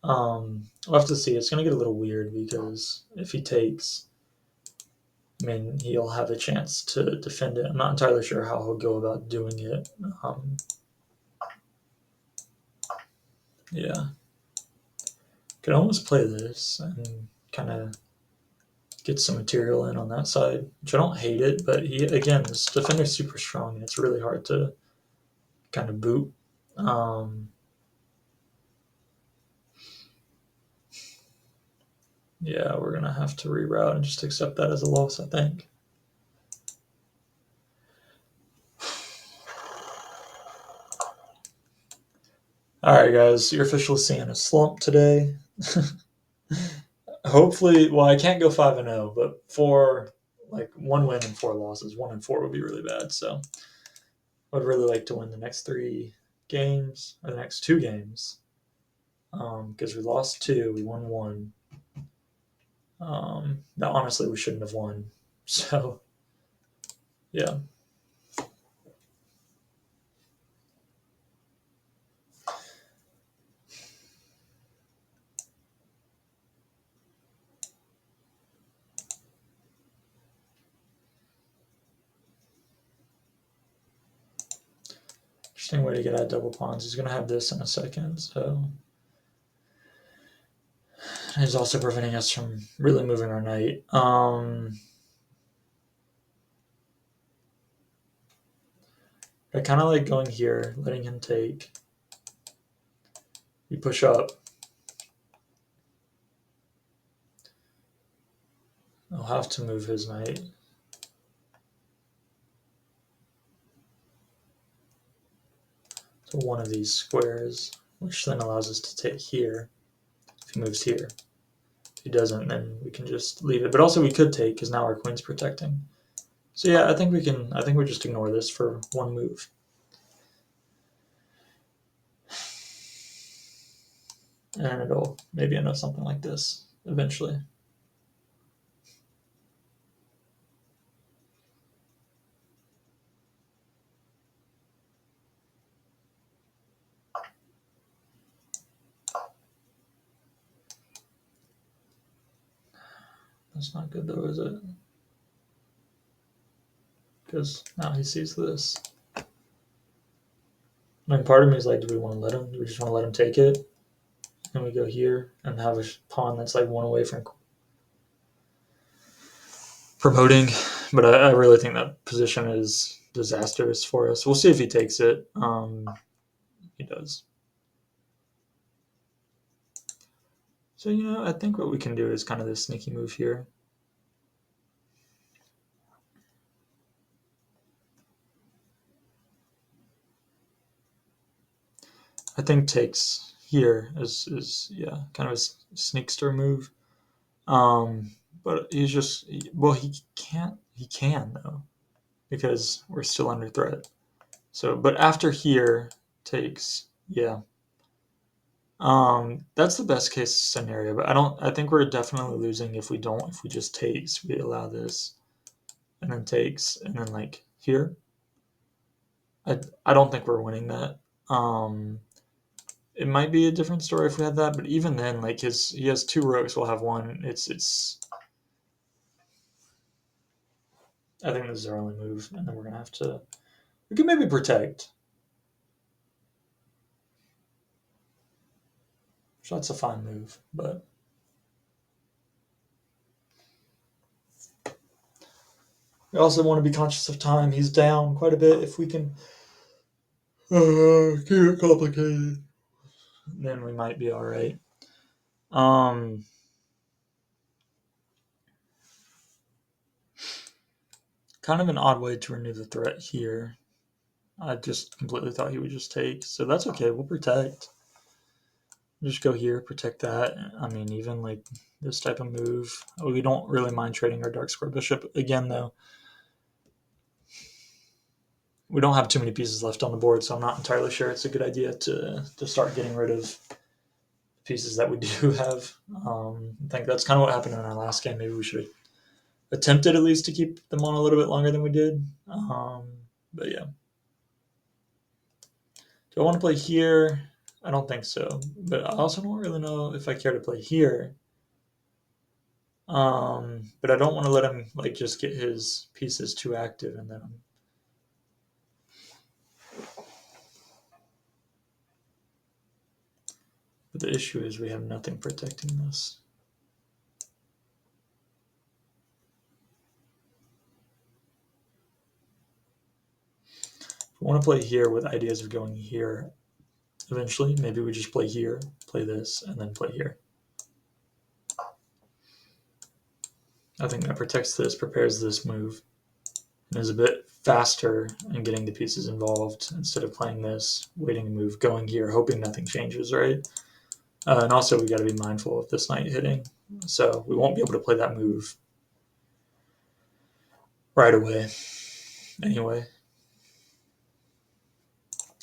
We'll have to see. It's going to get a little weird because if he takes, I mean, he'll have a chance to defend it. I'm not entirely sure how he'll go about doing it. Yeah. Could almost play this and kind of get some material in on that side, which I don't hate it, but he, again, this defender's super strong and it's really hard to kind of boot. Yeah, we're gonna have to reroute and just accept that as a loss, I think. All right, guys, you're officially seeing a slump today. Hopefully, well, I can't go 5-0, but four, like 1 win and 4 losses. 1-4 would be really bad. So, I'd really like to win the next 3 games or the next 2 games, because we lost 2, we won 1. That honestly we shouldn't have won. So, yeah. Interesting way to get out double pawns. He's going to have this in a second, so he's also preventing us from really moving our knight. I kind of like going here, letting him take. We push up. I'll have to move his knight. So one of these squares, which then allows us to take here. If he moves here. If he doesn't, then we can just leave it. But also we could take, because now our queen's protecting. So yeah, I think we can. I think we just ignore this for 1 move. And it'll maybe end up something like this eventually. That's not good though, is it? Because now he sees this. I mean, part of me is like, do we want to let him? Do we just want to let him take it? And we go here and have a pawn that's like 1 away from promoting. But I really think that position is disastrous for us. We'll see if he takes it. He does. So, I think what we can do is kind of this sneaky move here. I think takes here is yeah, kind of a sneakster move. But he's just, well, he can though, because we're still under threat. So, but after here takes, yeah. That's the best case scenario, but I think we're definitely losing if we just takes, we allow this, and then takes, and then like here. I don't think we're winning that. It might be a different story if we had that, but even then, like he has 2 rooks, we'll have 1. It's. I think this is our only move, and then we're gonna have to. We can maybe protect. So that's a fine move, but We also want to be conscious of time. He's down quite a bit. If we can keep it complicated, then we might be all right. Um, Kind of an odd way to renew the threat here. I just completely thought he would just take, so that's okay. We'll protect. Just go here, protect that. I mean, even like this type of move. We don't really mind trading our dark square bishop again, though. We don't have too many pieces left on the board, so I'm not entirely sure it's a good idea to start getting rid of pieces that we do have. I think that's kind of what happened in our last game. Maybe we should have attempted at least to keep them on a little bit longer than we did. But yeah. Do I want to play here? I don't think so. But I also don't really know if I care to play here. But I don't want to let him like just get his pieces too active and then. But the issue is we have nothing protecting this. If we want to play here with ideas of going here eventually, maybe we just play here, play this, and then play here. I think that protects this, prepares this move, and is a bit faster in getting the pieces involved instead of playing this, waiting a move, going here, hoping nothing changes, right? And also we got to be mindful of this knight hitting, so we won't be able to play that move right away anyway.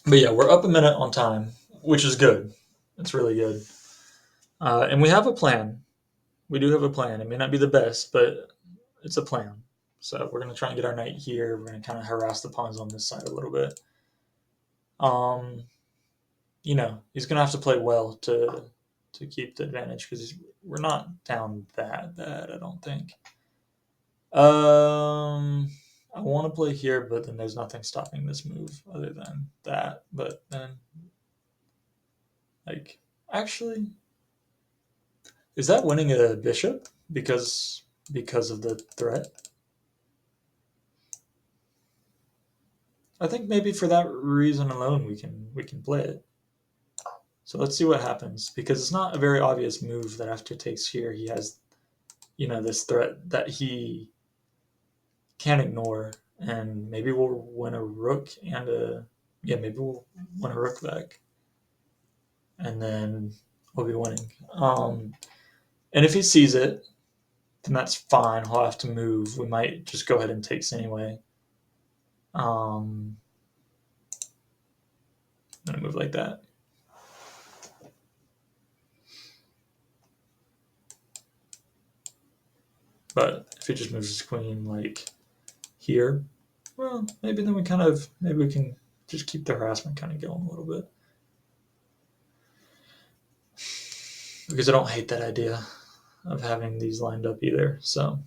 But yeah, we're up a minute on time, which is good. It's really good. And we have a plan. We do have a plan. It may not be the best, but it's a plan. So we're going to try and get our knight here. We're going to kind of harass the pawns on this side a little bit. He's going to have to play well to keep the advantage because we're not down that bad, I don't think. I want to play here, but then there's nothing stopping this move other than that. But then, like, actually, is that winning a bishop because of the threat? I think maybe for that reason alone we can play it. So let's see what happens because it's not a very obvious move that after takes here he has, this threat that he can't ignore, and maybe we'll win a rook and maybe we'll win a rook back, and then we'll be winning. And if he sees it, then that's fine. He'll have to move. We might just go ahead and takes anyway. I'm gonna move like that. But if he just moves his queen like here, well, maybe then we can just keep the harassment kind of going a little bit. Because I don't hate that idea of having these lined up either. So,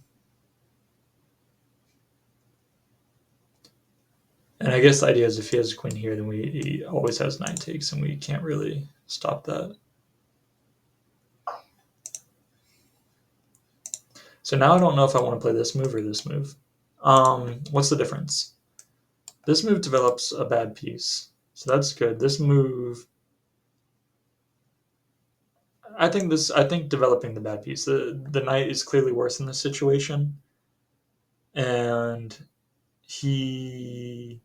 and I guess the idea is if he has a queen here, then he always has knight takes, and we can't really stop that. So now I don't know if I want to play this move or this move. What's the difference? This move develops a bad piece, so that's good. This move, I think developing the bad piece. The knight is clearly worse in this situation, and he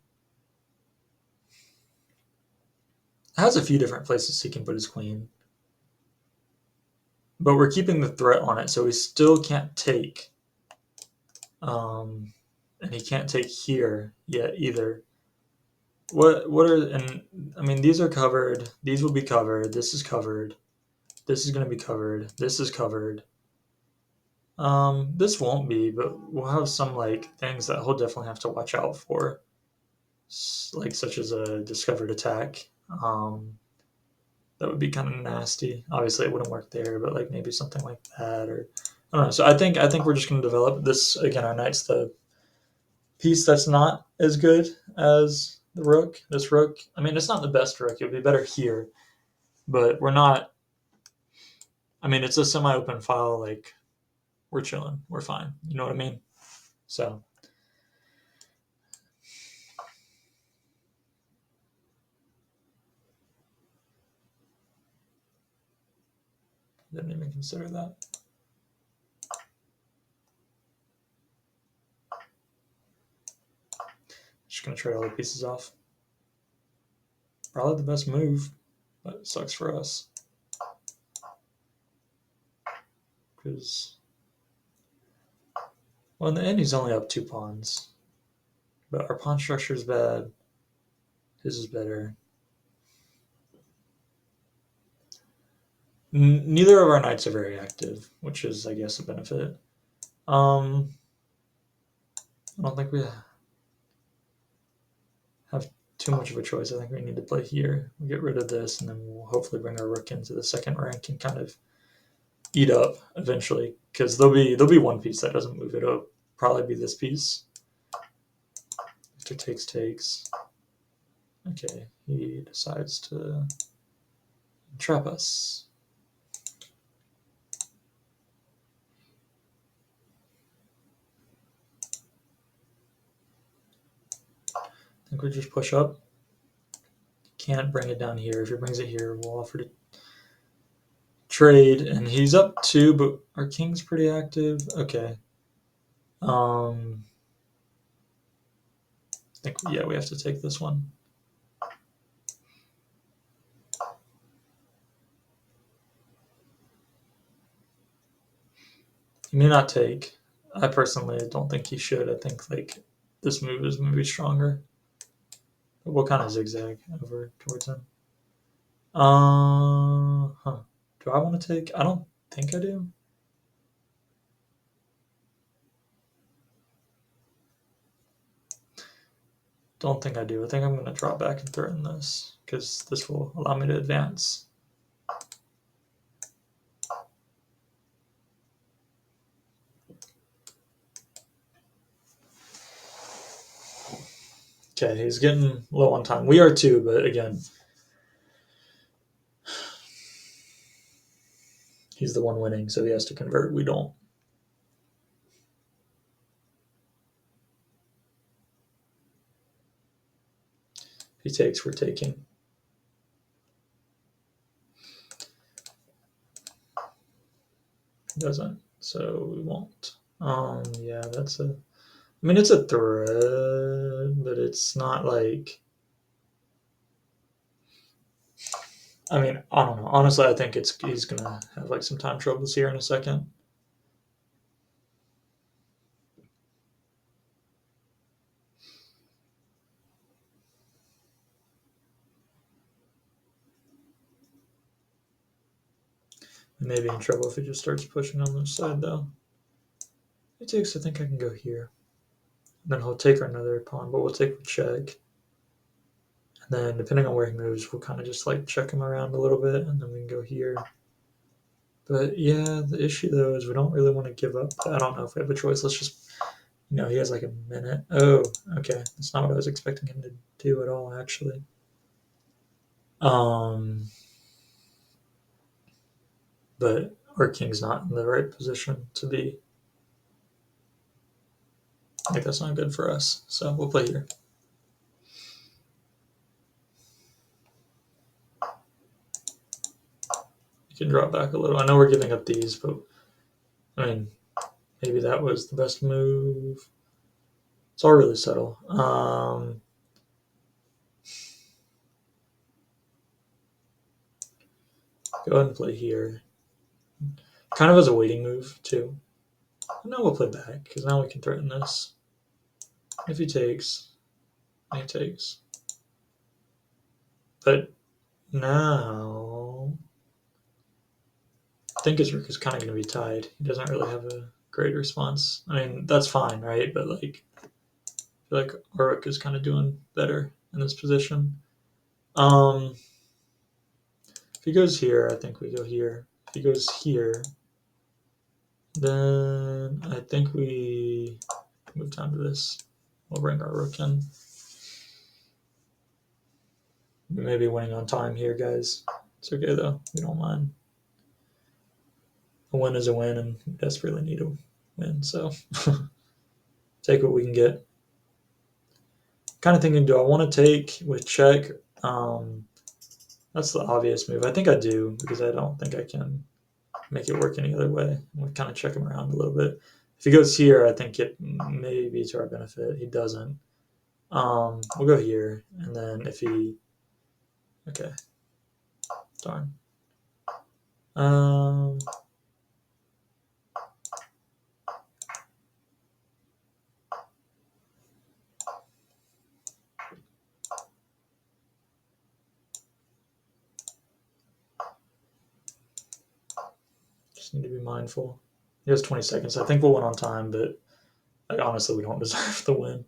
has a few different places he can put his queen, but we're keeping the threat on it, so he still can't take. And he can't take here yet either. What are and I mean these are covered. These will be covered. This is covered. This is going to be covered. This is covered. This won't be, but we'll have some like things that he'll definitely have to watch out for, like such as a discovered attack. That would be kind of nasty. Obviously, it wouldn't work there, but like maybe something like that, or I don't know. So I think we're just going to develop this again. Our knight's the piece that's not as good as the rook. This rook, I mean, it's not the best rook. It would be better here, but we're not. I mean, it's a semi-open file. Like we're chilling. We're fine. You know what I mean? So Didn't even consider that. Just gonna trade all the pieces off. Probably the best move, but it sucks for us. Because, well, in the end, he's only up 2 pawns. But our pawn structure is bad. His is better. Neither of our knights are very active, which is, I guess, a benefit. I don't think we have too much of a choice. I think we need to play here. We'll get rid of this, and then we'll hopefully bring our rook into the second rank and kind of eat up eventually. Because there'll be one piece that doesn't move. It'll probably be this piece. After takes. Okay, he decides to trap us. I think we just push up. Can't bring it down here. If he brings it here, we'll offer to trade. And he's up 2, but our king's pretty active. Okay. I think, yeah, we have to take this one. He may not take. I personally don't think he should. I think like this move is maybe stronger. But we'll kind of zigzag over towards him. Do I want to take? I don't think I do. Don't think I do. I think I'm going to drop back and threaten this because this will allow me to advance. Okay, he's getting low on time. We are too, but again, he's the one winning, so he has to convert. We don't. If he takes, we're taking. He doesn't, so we won't. Yeah, that's a. I mean, it's a threat, but it's not like. I mean, I don't know. Honestly, I think he's gonna have like some time troubles here in a second. Maybe in trouble if he just starts pushing on this side, though. He takes, I think I can go here. Then he'll take another pawn, but we'll take the check. And then, depending on where he moves, we'll kind of just like check him around a little bit, and then we can go here. But yeah, the issue though is we don't really want to give up. I don't know if we have a choice. Let's just, he has like a minute. Oh, okay. That's not what I was expecting him to do at all, actually. But our king's not in the right position to be. I think that's not good for us, so we'll play here. You can drop back a little. I know we're giving up these, but I mean, maybe that was the best move. It's all really subtle. Go ahead and play here. Kind of as a waiting move, too. And now we'll play back, because now we can threaten this. If he takes, he takes. But now, I think his rook is kind of going to be tied. He doesn't really have a great response. I mean, that's fine, right? But like, I feel like our rook is kind of doing better in this position. If he goes here, I think we go here. If he goes here, then I think we move down to this. We'll bring our rook in. We may be winning on time here, guys. It's okay, though. We don't mind. A win is a win, and we desperately need a win, so take what we can get. Kind of thinking, do I want to take with check? That's the obvious move. I think I do, because I don't think I can make it work any other way. We kind of check him around a little bit. If he goes here, I think it may be to our benefit. He doesn't. We'll go here, and then if he, okay, darn. Just need to be mindful. He has 20 seconds. I think we'll win on time, but honestly, we don't deserve the win.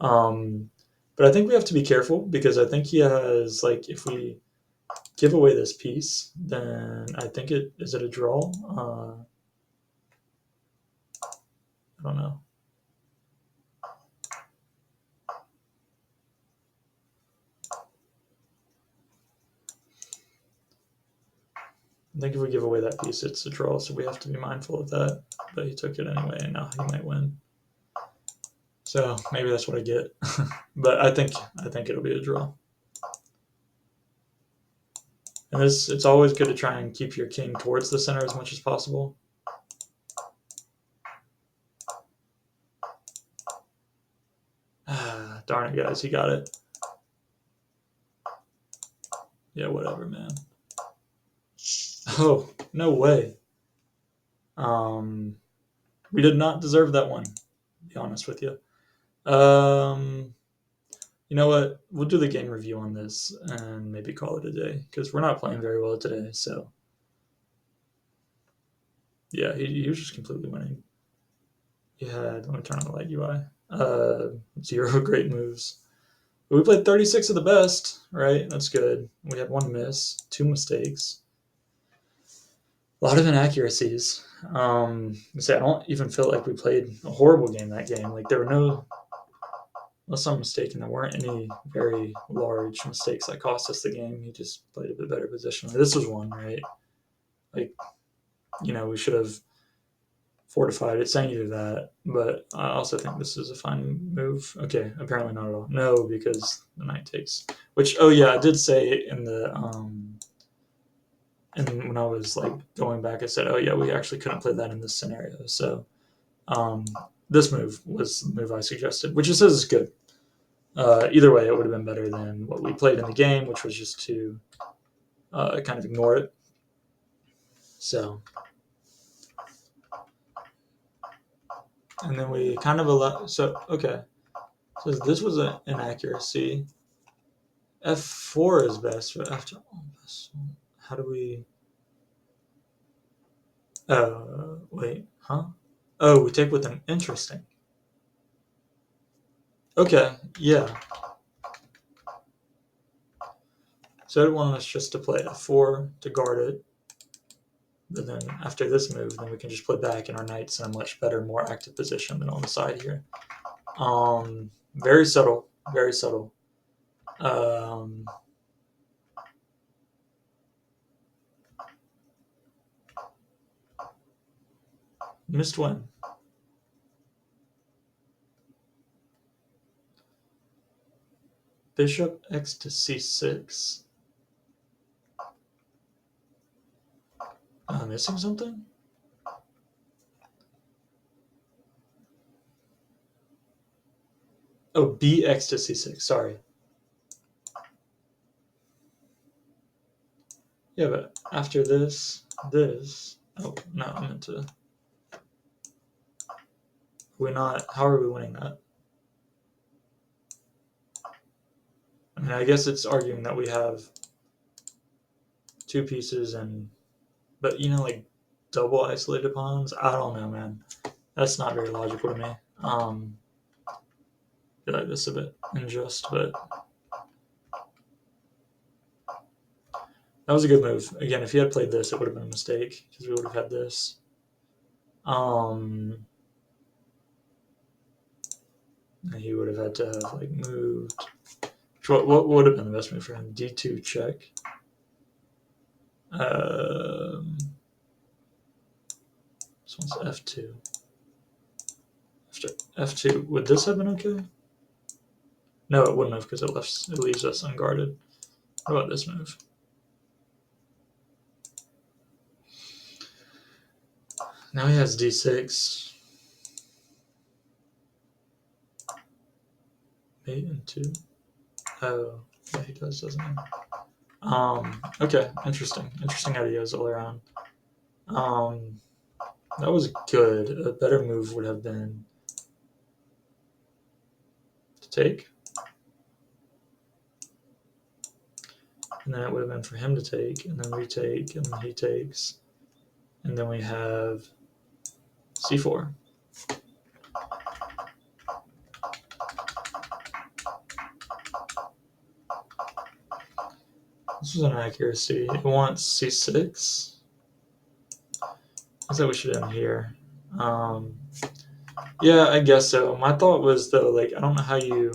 But I think we have to be careful because I think he has, like, if we give away this piece, then I think is it a draw? I don't know. I think if we give away that piece, it's a draw, so we have to be mindful of that. But he took it anyway, and now he might win. So maybe that's what I get. But I think it'll be a draw. And it's always good to try and keep your king towards the center as much as possible. Darn it, guys, he got it. Yeah, whatever, man. Oh, no way. We did not deserve that one, to be honest with you. You know what? We'll do the game review on this and maybe call it a day because we're not playing very well today. So, yeah, he was just completely winning. He had, let me turn on the light UI, 0 great moves. But we played 36 of the best, right? That's good. We had 1 miss, 2 mistakes, a lot of inaccuracies. I don't even feel like we played a horrible game that game. Like, there were no, unless I'm mistaken, there weren't any very large mistakes that cost us the game. He just played a bit better position. This was one, right? Like, we should have fortified it, saying either that, but I also think this is a fine move. Okay, apparently not at all. No, because the knight takes. Which, oh yeah, I did say in the and when I was like going back, I said, oh yeah, we actually couldn't play that in this scenario. So this move was the move I suggested, which it says is good. Either way, it would have been better than what we played in the game, which was just to kind of ignore it. So, and then we kind of allow. So okay, so this was an inaccuracy. F4 is best, but after all this, how do we? Wait, huh? Oh, we take with an interesting. Okay, yeah. So it wanted us just to play F4 to guard it. But then after this move, then we can just play back, and our knight's in a much better, more active position than on the side here. Very subtle, very subtle. Missed win. Bishop x to c6. Am I missing something? Oh, bx to c6. Sorry. Yeah, but after this. Oh, no, I meant to. We're not. How are we winning that? I mean, I guess it's arguing that we have 2 pieces but like double isolated pawns. I don't know, man. That's not very logical to me. I feel like this is a bit unjust, but that was a good move. Again, if he had played this, it would have been a mistake because we would have had this. And he would have had to have like moved. What would have been the best move for him? D2 check. This one's F2. After F2, would this have been okay? No, it wouldn't have because it leaves us unguarded. What about this move? Now he has d6. Mate and 2. Oh, yeah, he does, doesn't he? Okay, interesting ideas all around. Um, that was good. A better move would have been to take, and then it would have been for him to take, and then we take, and then he takes, and then we have c4. This was an accuracy. It wants c6. I said we should end here. Yeah, I guess so. My thought was though, like, I don't know how you.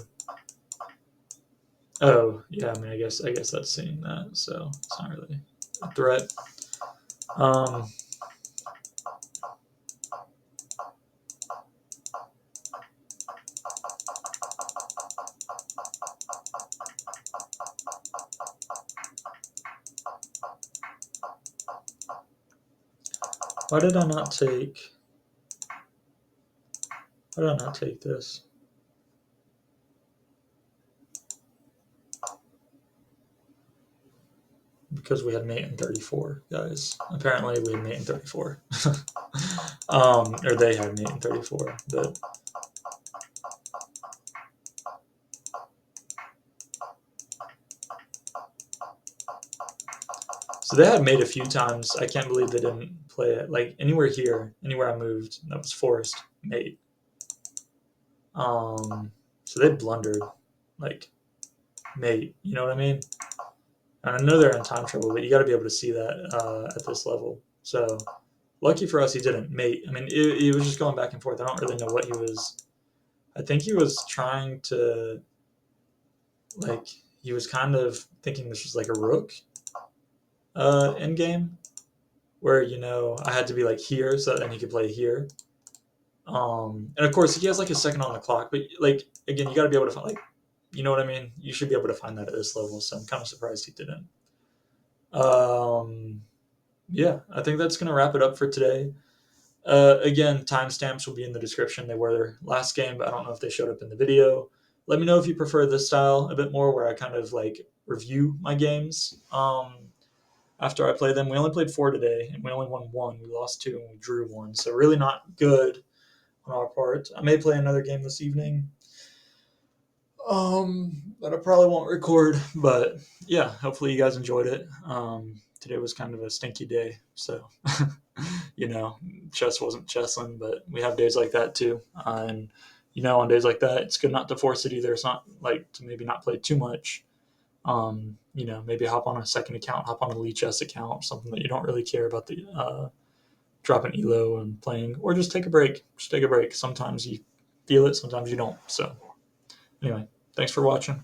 Oh, yeah. I mean, I guess that's seeing that, so it's not really a threat. Um, why did I not take? Why did I not take this? Because we had mate in 34, guys. Apparently, we had mate in 34. Or they had mate in 34, but. So they had mate a few times. I can't believe they didn't play it. Like anywhere here, anywhere I moved, that was forced mate. So they blundered, like mate. You know what I mean? And I know they're in time trouble, but you got to be able to see that at this level. So lucky for us, he didn't mate. I mean, he was just going back and forth. I don't really know what he was. I think he was trying to, like, he was kind of thinking this was like a rook end game, where I had to be like here so that then he could play here. And of course, he has like a second on the clock, but like again, you got to be able to find like, you know what I mean. You should be able to find that at this level. So I'm kind of surprised he didn't. Um, yeah, I think that's gonna wrap it up for today. Again, timestamps will be in the description. They were their last game, but I don't know if they showed up in the video. Let me know if you prefer this style a bit more, where I kind of like review my games after I play them. We only played 4 today, and we only won 1. We lost 2, and we drew 1. So really not good on our part. I may play another game this evening. But I probably won't record. But yeah, hopefully you guys enjoyed it. Today was kind of a stinky day, so chess wasn't chessing, but we have days like that too. And on days like that, it's good not to force it either. It's not like to maybe not play too much. Maybe hop on a second account, hop on a Lee Chess account, something that you don't really care about the dropping Elo and playing, or just take a break. Just take a break. Sometimes you feel it, sometimes you don't. So anyway, thanks for watching.